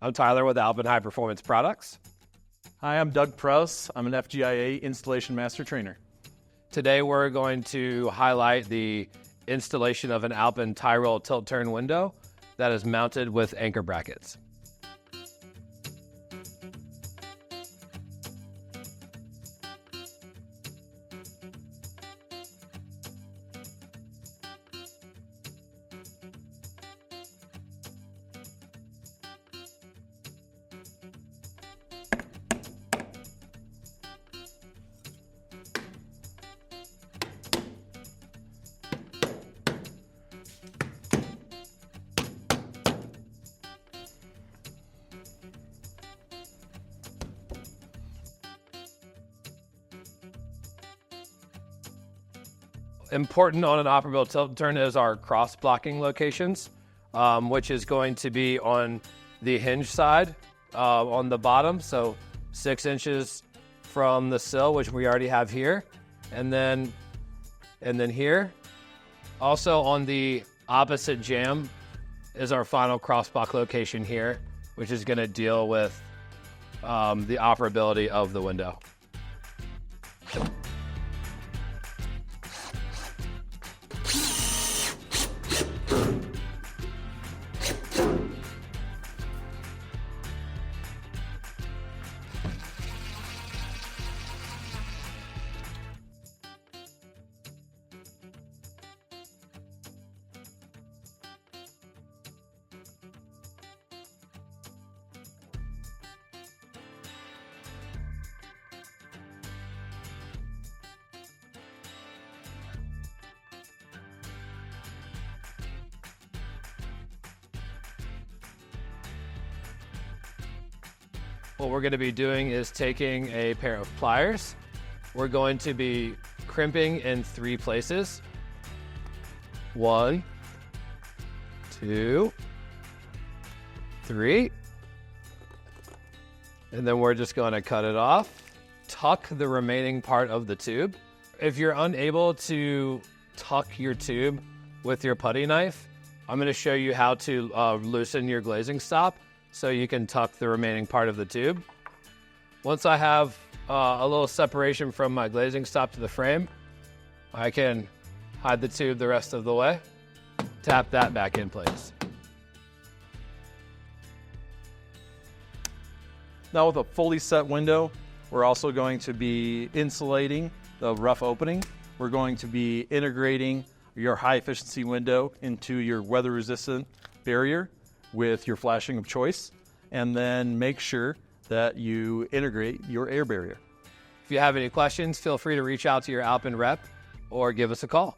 I'm Tyler with Alpen High Performance Products. Hi, I'm Doug Prouse. I'm an FGIA Installation Master Trainer. Today we're going to highlight the installation of an Alpen Tyrol tilt-turn window that is mounted with anchor brackets. Important on an operable tilt-turn is our cross-blocking locations, which is going to be on the hinge side on the bottom, so 6 inches from the sill, which we already have here, and then here. Also on the opposite jamb is our final cross-block location here, which is going to deal with the operability of the window. What we're going to be doing is taking a pair of pliers. We're going to be crimping in 3 places. 1, 2, 3. And then we're just going to cut it off. Tuck the remaining part of the tube. If you're unable to tuck your tube with your putty knife, I'm going to show you how to loosen your glazing stop so you can tuck the remaining part of the tube. Once I have a little separation from my glazing stop to the frame, I can hide the tube the rest of the way, tap that back in place. Now with a fully set window, we're also going to be insulating the rough opening. We're going to be integrating your high efficiency window into your weather resistant barrier with your flashing of choice, and then make sure that you integrate your air barrier. If you have any questions, feel free to reach out to your Alpen rep or give us a call.